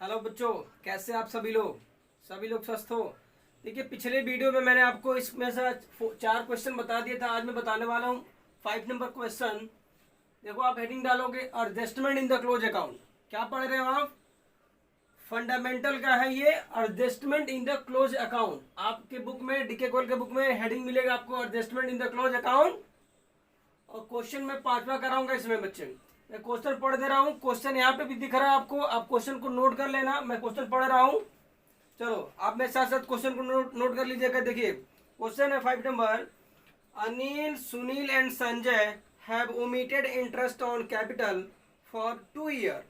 Hello बच्चों, कैसे आप सभी लोग स्वस्थ हो। देखिए, पिछले वीडियो में मैंने आपको इसमें से 4 क्वेश्चन बता दिया था। आज मैं बताने वाला हूँ 5 नंबर क्वेश्चन। देखो, आप हेडिंग डालोगे adjustment in the close account. क्या पढ़ रहे हो आप? फंडामेंटल का है ये, adjustment in the close account. आपके बुक में, डीके कॉल के बुक में हेडिंग मिलेगा आपको adjustment in the close account. और क्वेश्चन मैं 5वां कराऊंगा इसमें बच्चे। मैं क्वेश्चन पढ़ दे रहा हूँ, क्वेश्चन यहाँ पे भी दिख रहा है आपको। आप क्वेश्चन को नोट कर लेना, मैं क्वेश्चन पढ़ रहा हूँ। चलो, आप मेरे साथ साथ क्वेश्चन को नोट कर लीजिएगा। देखिए, क्वेश्चन है 5 number. Anil, Sunil and Sanjay have omitted interest on capital for 2 years.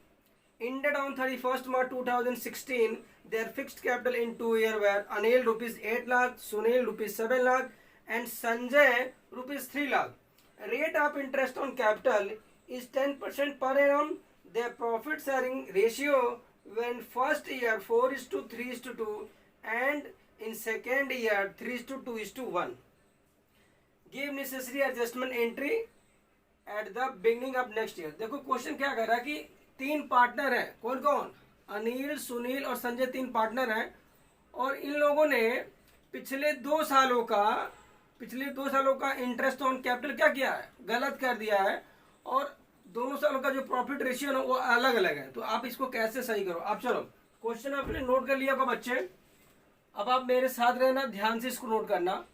Ended on 31st March 2016. Their fixed capital in 2 years were Anil rupees 8 lakh, Sunil rupees 7 lakh, and Sanjay rupees 3 lakh. Rate of interest on capital is 10% per annum. Their profit sharing ratio when first year 4:3:2 and in second year 3:2:1. Give necessary adjustment entry at the beginning of next year. देखो, question क्या कर रहा है कि 3 partner हैं। कौन कौन? अनिल, सुनील और संजय 3 पार्टनर हैं। और इन लोगों ने पिछले 2 सालों का इंटरेस्ट ऑन कैपिटल क्या किया है? गलत कर दिया है। और दोनों सालों का जो प्रॉफिट रेशियो है वो अलग अलग है। तो आप इसको कैसे सही करो? आप चलो, क्वेश्चन आपने नोट कर लिया होगा बच्चे। अब आप मेरे साथ रहना, ध्यान से इसको नोट करना।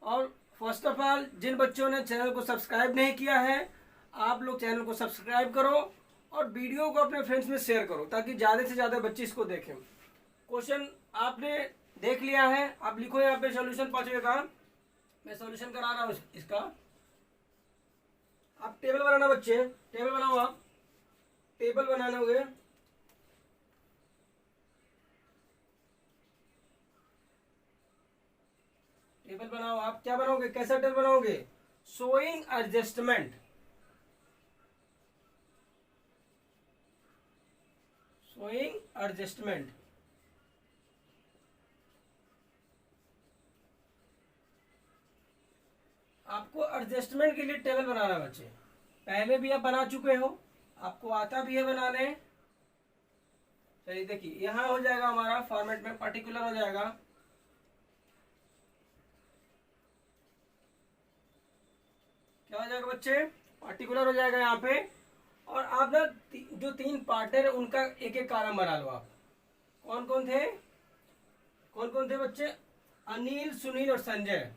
और फर्स्ट ऑफ ऑल, जिन बच्चों ने चैनल को सब्सक्राइब नहीं किया है, आप लोग चैनल को सब्सक्राइब करो और वीडियो को अपने फ्रेंड्स में शेयर करो ताकि ज़्यादा से ज़्यादा बच्चे इसको देखें। क्वेश्चन आपने देख लिया है, आप लिखो यहाँ पे सॉल्यूशन 5वें का। मैं सॉल्यूशन करा रहा हूँ इसका। आप टेबल बनाना बच्चे, टेबल बनाओ। आप टेबल बनाने होंगे। टेबल बनाओ। आप क्या बनाओगे? कैसा टेबल बनाओगे? Showing adjustment. Showing adjustment. आपको एडजस्टमेंट के लिए टेबल बनाना बच्चे। पहले भी आप बना चुके हो, आपको आता भी है बनाने। चलिए देखिए, यहां हो जाएगा हमारा फॉर्मेट में पर्टिकुलर हो जाएगा। क्या हो जाएगा बच्चे? पार्टिकुलर हो जाएगा यहाँ पे। और आप ना जो 3 पार्टनर है उनका एक एक कॉलम बना लो। आप कौन कौन थे बच्चे? अनिल, सुनील और संजय।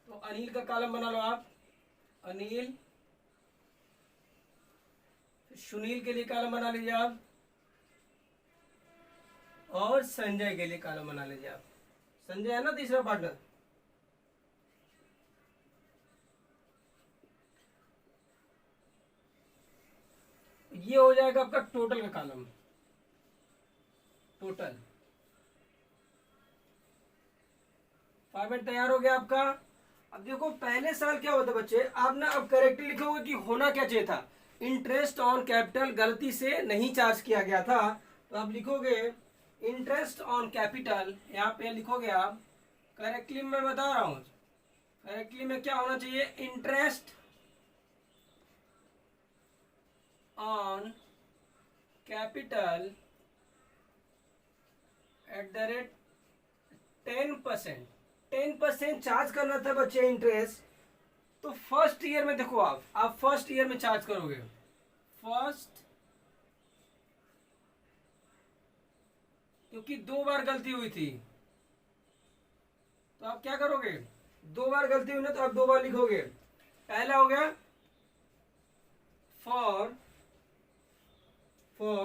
तो अनिल का कॉलम बना लो आप। अनिल। सुनील के लिए कॉलम बना लीजिए आप। और संजय के लिए कॉलम बना लीजिए आप। संजय है ना तीसरा पार्टनर। ये हो जाएगा आपका टोटल का कॉलम। टोटल फॉर्मेट तैयार हो गया आपका। अब देखो, पहले साल क्या होता बच्चे, आप ना अब करेक्टली लिखोगे कि होना क्या चाहिए था। इंटरेस्ट ऑन कैपिटल गलती से नहीं चार्ज किया गया था, तो आप लिखोगे इंटरेस्ट ऑन कैपिटल। यहाँ पे लिखोगे आप करेक्टली, मैं बता रहा हूं करेक्टली में क्या होना चाहिए। Interest on capital at the rate 10%। 10% charge करना था बच्चे इंटरेस्ट। तो फर्स्ट ईयर में देखो, आप फर्स्ट ईयर में चार्ज करोगे। फर्स्ट, क्योंकि 2 बार गलती हुई थी, तो आप क्या करोगे? 2 बार गलती हुई ना, तो आप 2 बार लिखोगे। पहला हो गया for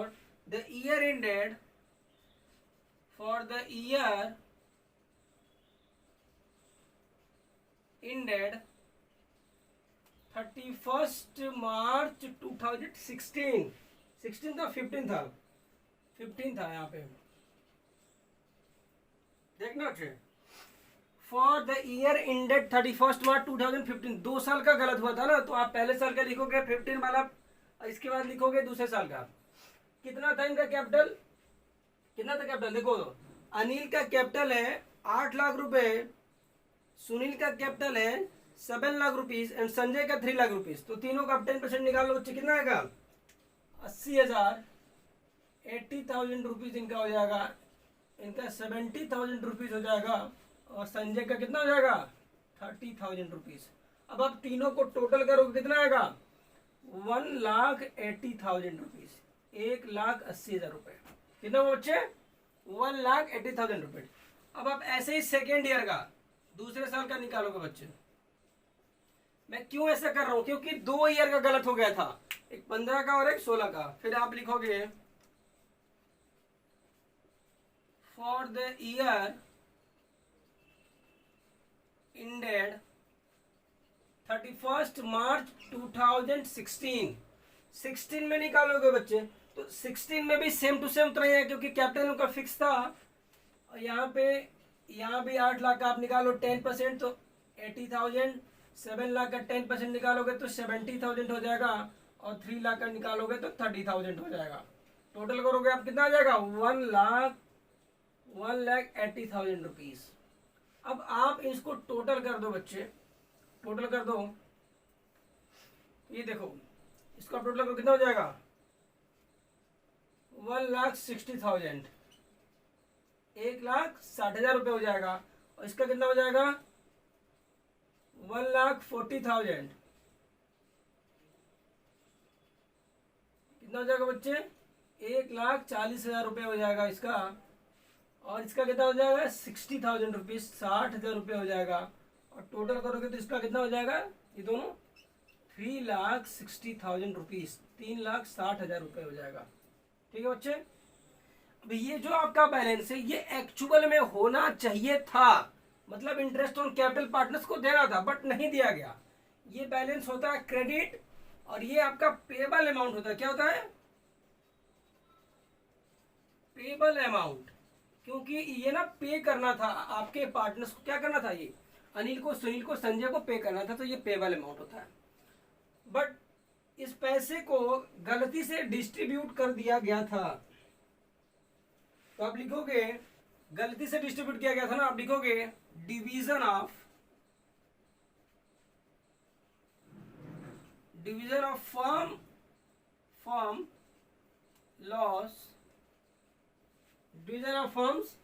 the year ended, for the year ended 31st March 2016। 16 था, 15 था, 15 था यहाँ पे देखना चाहिए। For the year ended 31st March 2015। 2 साल का गलत हुआ था ना, तो आप पहले साल का लिखोगे 15 वाला, इसके बाद लिखोगे दूसरे साल का। कितना था इनका कैपिटल? कितना था कैपिटल? देखो, अनिल का कैपिटल है 8 लाख रुपए, सुनील का कैपिटल है 7 लाख रुपीज एंड संजय का 3 लाख रुपीज। तो तीनों का 10% निकाल लो बच्चे, कितना आएगा? 80,000। 80,000 रुपीज इनका हो जाएगा, इनका 70,000 रुपीज हो जाएगा, और संजय का कितना हो जाएगा 30,000 रुपीज। अब आप तीनों को टोटल करोगे कितना आएगा 1,80,000 रुपीज, 1,80,000 रुपए। कितना हुआ बच्चे 1,80,000 रुपए। अब आप ऐसे ही सेकेंड ईयर का दूसरे साल का निकालोगे बच्चे। मैं क्यों ऐसा कर रहा हूं, क्योंकि 2 ईयर का गलत हो गया था, एक 15 का और एक 16 का। फिर आप लिखोगे फॉर द ईयर ended 31 मार्च 2016। 16 में निकालोगे बच्चे तो 16 में भी सेम टू सेम उतना ही है, क्योंकि कैपिटल उनका फिक्स था। और यहाँ भी 8 लाख का आप निकालो 10%, तो 80,000। 7 लाख का 10% निकालोगे तो 70,000 हो जाएगा, और 3 लाख का निकालोगे तो 30,000 हो जाएगा। टोटल करोगे आप कितना आ जाएगा 1,80,000 रुपीज। अब आप इसको टोटल कर दो बच्चे, टोटल कर दो, ये देखो इसका टोटल करो कितना हो जाएगा 1,60,000, 1,60,000 रुपये हो जाएगा। और इसका कितना हो जाएगा 1,40,000, कितना हो जाएगा बच्चे 1,40,000 रुपये हो जाएगा इसका। और इसका कितना हो जाएगा 60,000 रुपीज, 60,000 रुपये हो जाएगा। और टोटल करोगे तो इसका कितना हो जाएगा ये दोनों 3,60,000 रुपीज, 3,60,000 रुपये हो जाएगा। ठीक है बच्चे। अब ये जो आपका बैलेंस है ये एक्चुअल में होना चाहिए था, मतलब इंटरेस्ट ऑन कैपिटल पार्टनर्स को देना था, बट नहीं दिया गया। ये बैलेंस होता है क्रेडिट, और ये आपका पेबल अमाउंट होता है। क्या होता है पेबल अमाउंट, क्योंकि ये ना पे करना था आपके पार्टनर्स को। क्या करना था, ये अनिल को, सुनील को, संजय को पे करना था, तो ये पेबल अमाउंट होता है। बट इस पैसे को गलती से डिस्ट्रीब्यूट कर दिया गया था, तो आप लिखोगे गलती से डिस्ट्रीब्यूट किया गया था ना, आप लिखोगे division of firm loss, division of firms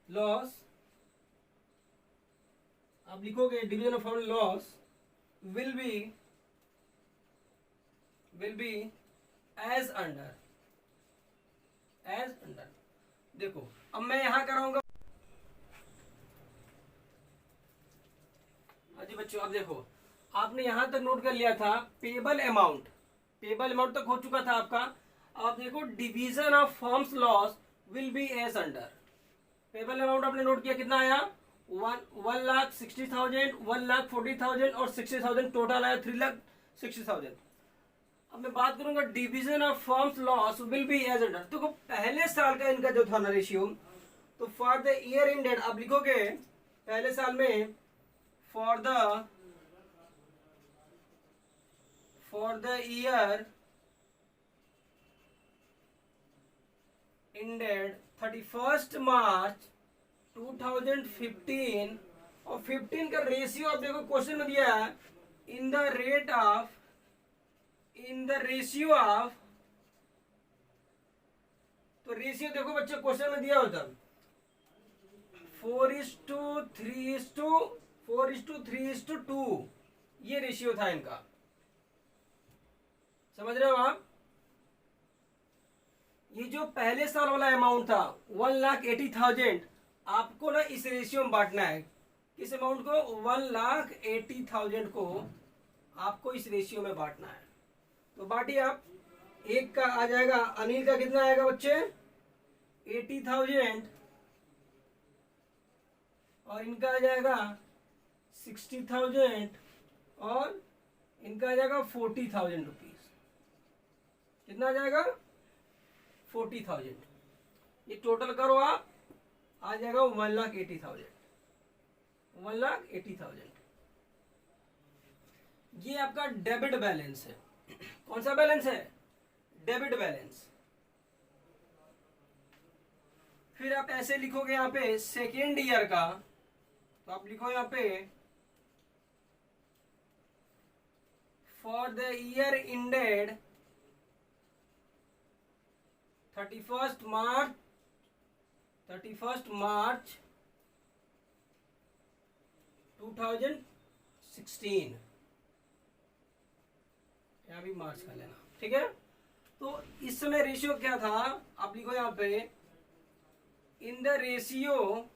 loss, आप लिखोगे division of firm loss will be as under. देखो अब मैं यहां कराऊंगा। जी बच्चों अब देखो, आपने यहां तक नोट कर लिया था पेबल अमाउंट तक हो चुका था आपका। आप देखो division of firms loss will be as under. Payable amount आपने नोट किया कितना आया 1,60,000, 1,40,000 और 60,000, टोटल आया 3,60,000। अब मैं बात करूंगा division of firms loss will be as under. देखो पहले साल का इनका जो था ना रेशियो, तो फॉर द ईयर एंडेड आप लिखोगे पहले साल में फॉर द ईयर एंडेड 31 मार्च 2015, और 15 का रेशियो आप देखो क्वेश्चन में दिया है इन द रेशियो ऑफ, तो रेशियो देखो बच्चे क्वेश्चन में दिया होता 4:3:2, ये रेशियो था इनका। समझ रहे हो आप। ये जो पहले साल वाला अमाउंट था 1,80,000, आपको ना इस रेशियो में बांटना है। किस अमाउंट को 1,80,000 को आपको इस रेशियो में बांटना है। तो बांटिए आप, एक का आ जाएगा अनिल का कितना आएगा बच्चे 80,000, और इनका आ जाएगा 60,000, और इनका आ जाएगा 40,000 रुपीज। कितना आ जाएगा 40,000। ये टोटल करो आप, आ जाएगा 1,80,000। 1,80,000 ये आपका डेबिट बैलेंस है। कौन सा बैलेंस है डेबिट बैलेंस। फिर आप ऐसे लिखोगे यहाँ पे सेकेंड ईयर का, तो आप लिखो यहाँ पे फॉर द ईयर इंडेड 31 मार्च 2016, यहाँ भी मार्च का लेना, ठीक है। तो इस समय रेशियो क्या था, आप लिखो यहाँ पे इन द रेशियो,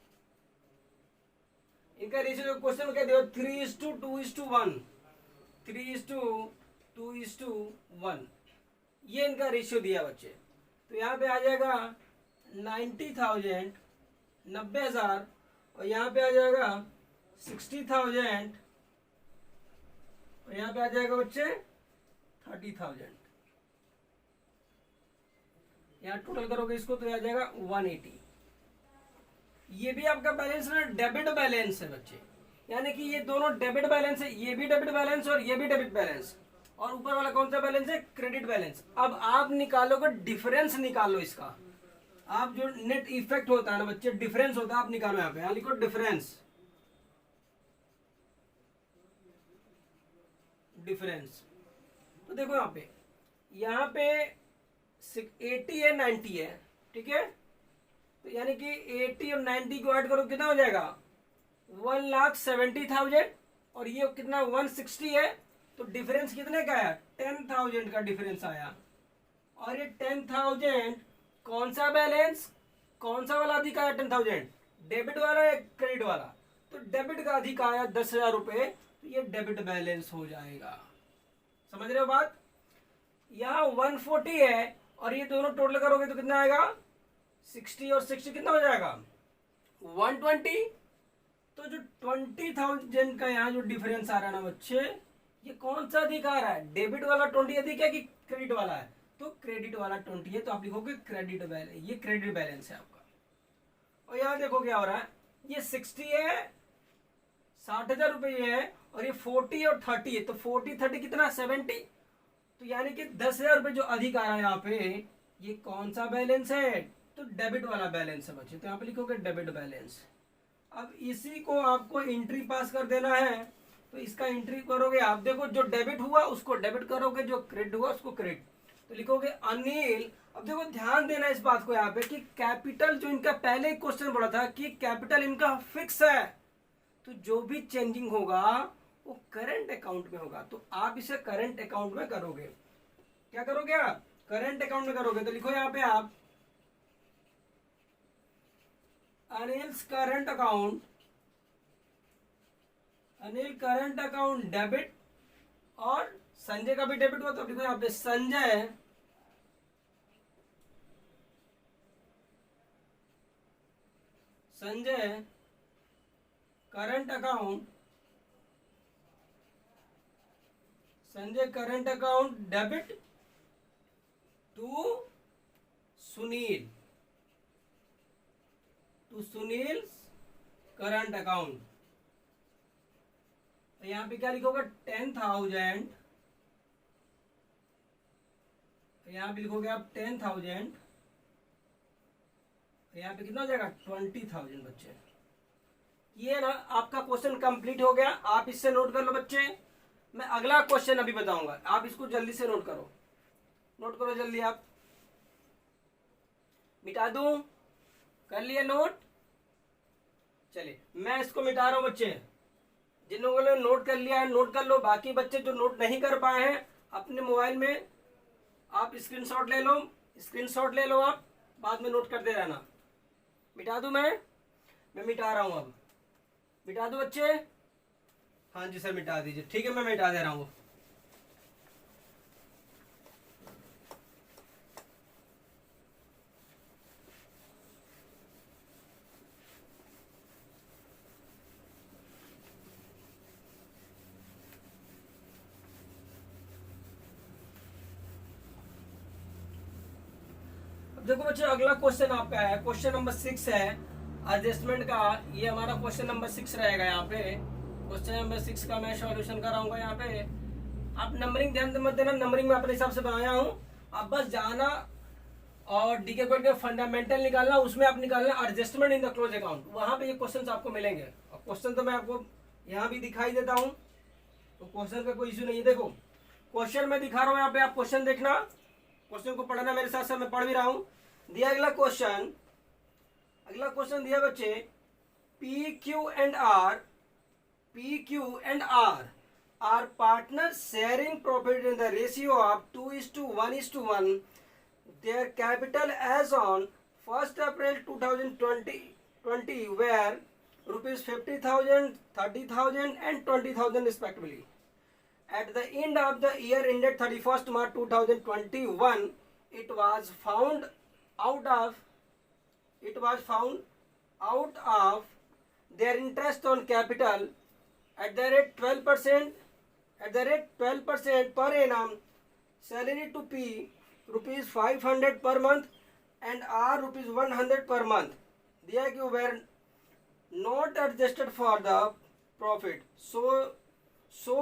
इनका रेशियो जो क्वेश्चन क्या दिया 3:2:1, 3:2:1, ये इनका रेशियो दिया बच्चे। तो यहाँ पे आ जाएगा 90,000, 90,000, और यहाँ पे आ जाएगा 60,000, और यहाँ पे आ जाएगा बच्चे 30,000। यहाँ टोटल करोगे इसको तो आ जाएगा 180। ये भी आपका बैलेंस ना डेबिट बैलेंस है बच्चे, यानी कि ये दोनों डेबिट बैलेंस है, ये भी डेबिट बैलेंस और ये भी डेबिट बैलेंस, और ऊपर वाला कौन सा बैलेंस है, क्रेडिट बैलेंस। अब आप निकालोगे डिफरेंस, निकालो इसका, आप जो नेट इफेक्ट होता है ना बच्चे, डिफरेंस होता है, आप निकालो यहाँ पे, यहाँ लिखो डिफरेंस, डिफरेंस। तो देखो यहाँ पे 80 है 90 है, ठीक है। तो यानी कि 80 और 90 को ऐड करो कितना हो जाएगा 1,70,000, और ये कितना 160 है, तो डिफरेंस कितने का है 10,000 का डिफरेंस आया। और ये 10,000 कौन सा बैलेंस, कौन सा वाला अधिक आया 10,000, डेबिट वाला या क्रेडिट वाला, तो डेबिट का अधिक आया 10,000 रुपए, तो ये डेबिट बैलेंस हो जाएगा। समझ रहे हो बात। यहाँ 140 है और ये दोनों टोटल करोगे तो कितना आएगा 60 और 60 कितना हो जाएगा 120। तो जो 20,000 का यहाँ जो डिफरेंस आ रहा है ना बच्चे, ये कौन सा अधिक आ रहा है, डेबिट वाला 20 अधिक है कि क्रेडिट वाला है, तो क्रेडिट वाला 20 है, तो आप लिखोगे क्रेडिट बैलेंस, ये क्रेडिट बैलेंस है आपका। और यहाँ देखो क्या हो रहा है, ये 60 है 60,000 रुपये है, और ये 40 और 30 है, तो 40 30 कितना 70, तो यानी कि 10,000 रुपये जो अधिक आ रहा है यहाँ पे, ये कौन सा बैलेंस है, तो डेबिट वाला बैलेंस है बच्चे, तो यहाँ पे लिखोगे डेबिट बैलेंस। अब इसी को आपको एंट्री पास कर देना है, तो इसका एंट्री करोगे आप, देखो जो डेबिट हुआ उसको डेबिट करोगे, जो क्रेडिट हुआ उसको क्रेडिट, तो लिखोगे अनिल। अब देखो ध्यान देना इस बात को यहाँ पे कि कैपिटल जो इनका पहले क्वेश्चन पड़ा था कि कैपिटल इनका फिक्स है, तो जो भी चेंजिंग होगा वो करंट अकाउंट में होगा, तो आप इसे करंट अकाउंट में करोगे। क्या करोगे आप, करंट अकाउंट में करोगे, तो लिखो यहाँ पे आप Anil's current account, Anil current account debit, और संजय का भी डेबिट हुआ, तो लिखो यहाँ पे Sanjay current account, Sanjay current account debit to Sunil, to Sunil current account. यहाँ पे क्या लिखोगे 10,000, यहाँ पे लिखोगे आप 10,000, यहाँ पे कितना हो जाएगा 20,000 बच्चे। ये ना आपका क्वेश्चन कंप्लीट हो गया, आप इससे नोट कर लो बच्चे। मैं अगला क्वेश्चन अभी बताऊंगा, आप इसको जल्दी से नोट करो, नोट करो जल्दी। आप मिटा दूं, कर लिया नोट, चलिए मैं इसको मिटा रहा हूं बच्चे। जिन लोगों ने नोट कर लिया है नोट कर लो, बाकी बच्चे जो नोट नहीं कर पाए हैं अपने मोबाइल में आप स्क्रीनशॉट ले लो, स्क्रीनशॉट ले लो, आप बाद में नोट करते रहना। मिटा दूं मैं मिटा रहा हूं, अब मिटा दूं बच्चे। हाँ जी सर मिटा दीजिए, ठीक है मैं मिटा दे रहा हूँ। देखो बच्चे अगला क्वेश्चन आपका है, क्वेश्चन नंबर 6 है एडजस्टमेंट का। ये हमारा क्वेश्चन नंबर 6 रहेगा। यहाँ पे क्वेश्चन नंबर 6 का मैं सॉल्यूशन कराऊंगा। यहाँ पे आप नंबरिंग ध्यान मत देना, नंबरिंग में अपने हिसाब से बनाया हूँ, आप बस जाना और डीके कोड के फंडामेंटल निकालना, उसमें आप निकालना adjustment in the close account, वहां पे ये क्वेश्चन आपको मिलेंगे। और क्वेश्चन तो मैं आपको यहाँ भी दिखाई देता हूँ, तो क्वेश्चन का कोई इशू नहीं है। देखो क्वेश्चन मैं दिखा रहा हूँ, यहाँ पे आप क्वेश्चन देखना, क्वेश्चन को पढ़ना मेरे साथ साथ, मैं पढ़ भी रहा हूँ। दिया अगला क्वेश्चन दिया बच्चे, P Q and R partner sharing profit in the ratio of 2:1:1. Their capital as on 1st April 2020 were rupees 50,000, 30,000 and 20,000 respectively. At the end of the year ended 31st March 2021, it was found out of their interest on capital at the rate 12% per annum, salary to P rupees 500 per month and R rupees 100 per month. दिया कि were not adjusted for the profit, so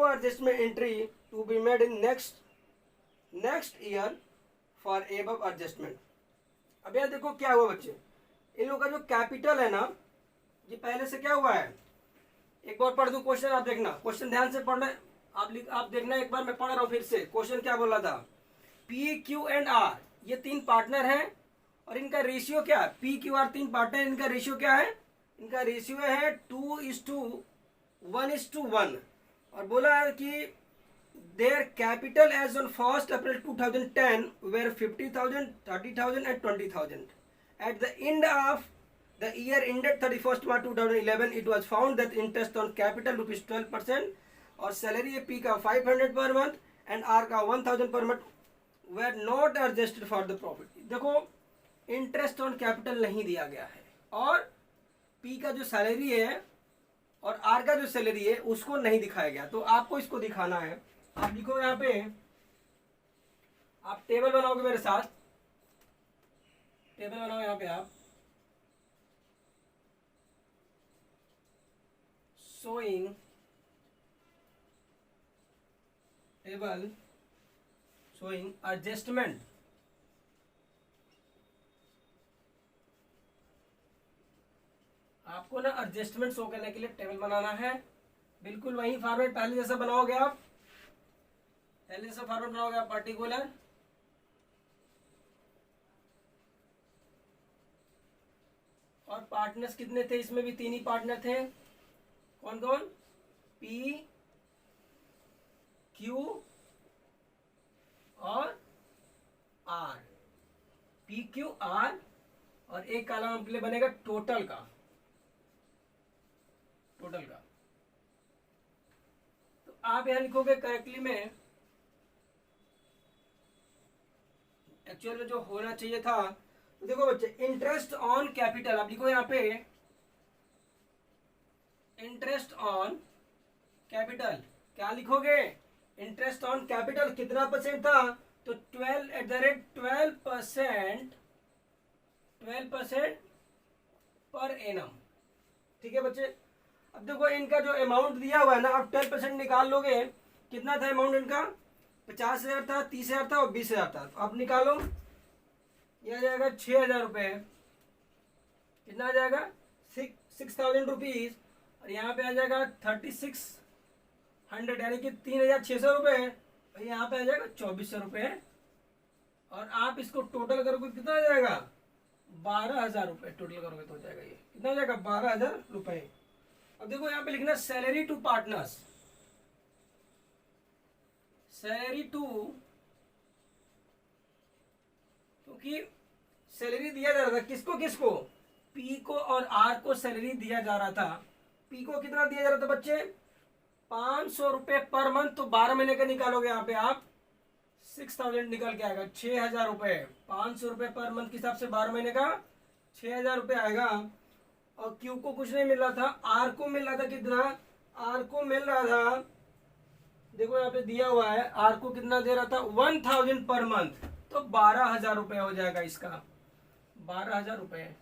adjustment entry to be made in next year for above adjustment. अब यहाँ देखो क्या हुआ बच्चे, इन लोगों का जो कैपिटल है ना, ये पहले से क्या हुआ है, एक बार पढ़ दूं क्वेश्चन, आप देखना, क्वेश्चन ध्यान से पढ़ना, आप देखना, एक बार मैं पढ़ रहा हूँ फिर से। क्वेश्चन क्या बोला था, पी क्यू एंड आर ये तीन पार्टनर हैं और इनका रेशियो क्या है, पी क्यू आर तीन पार्टनर, इनका रेशियो क्या है, इनका रेशियो है 2:1:1 और बोला है कि their capital as on 1st April 2010 were 50,000, 30,000 and 20,000. At the end of the year ended 31st March 2011, it was found that interest on capital rupees 12% और सैलरी P का 500 पर मंथ एंड R का 1,000 per month were not adjusted for the profit. देखो interest on capital नहीं दिया गया है और P का जो सैलरी है और R का जो सैलरी है उसको नहीं दिखाया गया, तो आपको इसको दिखाना है। आप लिखो यहाँ पे, आप टेबल बनाओगे मेरे साथ, टेबल बनाओ यहाँ पे आप, showing table showing adjustment. आपको ना एडजस्टमेंट शो करने के लिए टेबल बनाना है, बिल्कुल वही फॉर्मेट पहले जैसा बनाओगे आप, पहले जैसा फॉर्मेट बनाओगे आप, पर्टिकुलर और पार्टनर्स कितने थे, इसमें भी तीन ही पार्टनर थे, कौन कौन, पी क्यू और आर, पी क्यू आर, और एक कॉलम के लिए बनेगा टोटल का, तो आप यहां लिखोगे करेक्टली में, एक्चुअल में जो होना चाहिए था, तो देखो बच्चे इंटरेस्ट ऑन कैपिटल, आप लिखो यहां पे इंटरेस्ट ऑन कैपिटल, क्या लिखोगे, इंटरेस्ट ऑन कैपिटल कितना परसेंट था, तो 12% पर एनम, ठीक है बच्चे। अब देखो इनका जो अमाउंट दिया हुआ है ना, आप 12% निकाल लोगे, कितना था अमाउंट इनका, 50,000 था, 30,000 था और 20,000 था, तो आप निकालो, यह आ जाएगा 6,000 रुपये, कितना आ जाएगा 6,000 रुपीज, और यहाँ पे आ जाएगा 3,600 यानी कि 3,600 रुपये, और यहाँ पे आ जाएगा 2,400 रुपये, और आप इसको टोटल करोगे कितना आ जाएगा 12,000 रुपये, टोटल करोगे तो हो जाएगा, ये कितना हो जाएगा 12,000 रुपये। अब देखो यहाँ पे लिखना salary to partners, salary to, क्योंकि सैलरी दिया जा रहा था किसको किसको, पी को और आर को सैलरी दिया जा रहा था। पी को कितना दिया जा रहा था बच्चे, 500 रुपये पर मंथ, तो 12 महीने का निकालोगे यहाँ पे आप 6,000 निकल के आएगा, 6,000 रुपये, 500 रुपये पर मंथ के हिसाब से 12 महीने का 6,000 रुपये आएगा। और क्यू को कुछ नहीं मिल रहा था, आर को मिल रहा था कितना, आर को मिल रहा था, देखो यहाँ पे दिया हुआ है, आर को कितना दे रहा था 1,000 पर मंथ, तो 12,000 रुपये हो जाएगा इसका, 12,000 रुपये।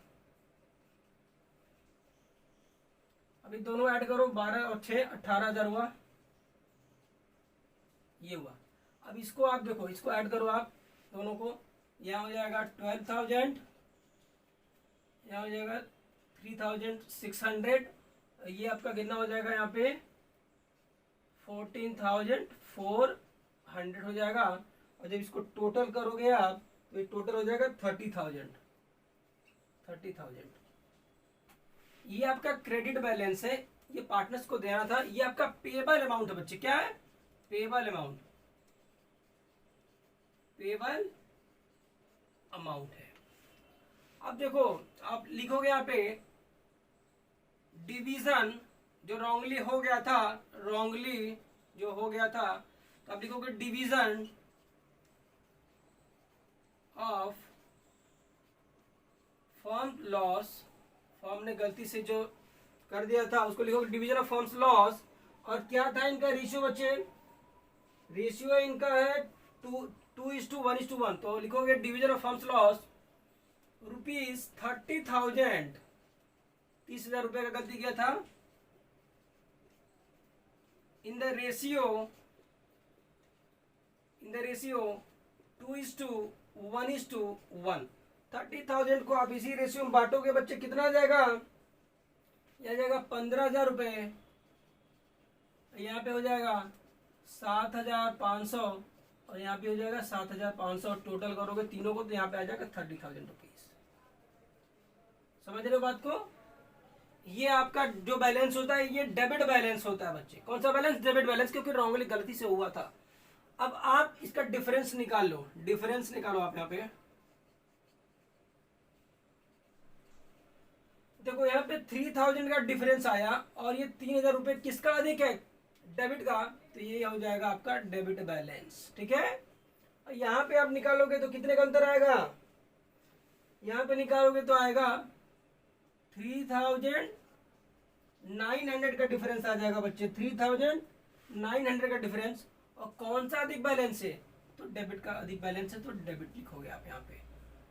अभी दोनों ऐड करो, 12 और 6 18,000 हुआ, ये हुआ। अब इसको आप देखो, इसको ऐड करो आप दोनों को, यहाँ हो जाएगा 12,000, यहाँ हो जाएगा 3,600, ये आपका कितना हो जाएगा यहाँ पे 14,400 हो जाएगा, और जब इसको टोटल करोगे आप तो ये टोटल हो जाएगा 30,000, 30,000। ये आपका क्रेडिट बैलेंस है, ये पार्टनर्स को देना था। ये आपका पेबल अमाउंट है बच्चे, क्या है? पेबल अमाउंट, पेबल अमाउंट है। अब देखो, आप लिखोगे यहाँ पे डिवीजन जो रॉन्गली हो गया था, रॉन्गली जो हो गया था, तो आप लिखोगे division of firm loss. Firm ने गलती से जो कर दिया था उसको लिखोगे डिवीजन ऑफ फर्म्स लॉस। और क्या था इनका रेशियो बच्चे? रेशियो इनका है 2:1:1। तो लिखोगे डिवीजन ऑफ फर्म्स लॉस ₹30,000, 30,000 रुपए का गलती किया था। इन द रेशियो 2:1:1। 30,000 को आप इसी रेशियो में बांटोगे बच्चे, कितना आ जाएगा? यह आ जाएगा 15,000 रुपए। यहाँ पे हो जाएगा 7,500 और यहाँ पे हो जाएगा 7,500। टोटल करोगे तीनों को तो यहाँ पे आ जाएगा 30,000 रुपीज। समझ रहे हो बात को? ये आपका जो बैलेंस होता है ये डेबिट बैलेंस होता है बच्चे। कौन सा बैलेंस? डेबिट बैलेंस, क्योंकि रॉन्गली गलती से हुआ था। अब आप इसका डिफरेंस निकाल लो, डिफरेंस निकालो आप यहाँ पे। देखो यहाँ पे 3,000 का डिफरेंस आया और ये 3,000 रुपए किसका अधिक है? डेबिट का। तो ये हो जाएगा आपका डेबिट बैलेंस, ठीक है। यहाँ पे आप निकालोगे तो कितने का अंतर आएगा? यहाँ पे निकालोगे तो आएगा 3,900 का डिफरेंस आ जाएगा बच्चे, 3,900 का डिफरेंस। और कौन सा अधिक बैलेंस है? तो डेबिट का अधिक बैलेंस है, तो डेबिट लिखोगे आप यहाँ पे।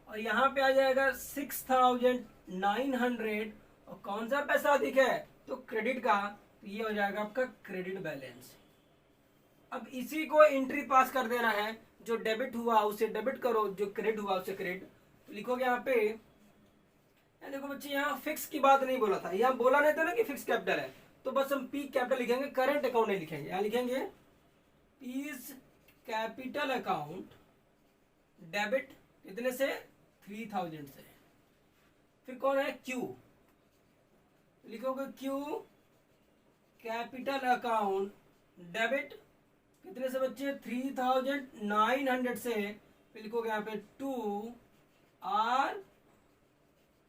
और यहाँ पे आ जाएगा 6,900। और कौन सा पैसा अधिक है? तो क्रेडिट का। तो ये हो जाएगा आपका क्रेडिट बैलेंस। अब इसी को एंट्री पास कर देना है, जो डेबिट हुआ उसे डेबिट करो, जो क्रेडिट हुआ उसे क्रेडिट। तो लिखोगे यहाँ पे, देखो बच्चे यहाँ फिक्स की बात नहीं बोला था, यहाँ बोला नहीं था ना कि फिक्स कैपिटल है, तो बस हम पी कैपिटल लिखेंगे, करंट अकाउंट नहीं लिखेंगे। यहाँ लिखेंगे पीज कैपिटल अकाउंट डेबिट, कितने से? 3,000 से। फिर कौन है? क्यू, लिखोगे क्यू कैपिटल अकाउंट डेबिट, कितने से बच्चे? 3,900 से। फिर लिखोगे यहाँ पे 2 आर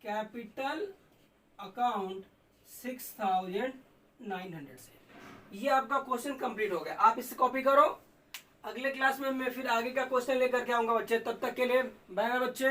कैपिटल अकाउंट 6,900 से। ये आपका क्वेश्चन कंप्लीट हो गया। आप इसे कॉपी करो। अगले क्लास में मैं फिर आगे का क्वेश्चन लेकर के आऊंगा बच्चे। तब तक के लिए बाय बाय बच्चे।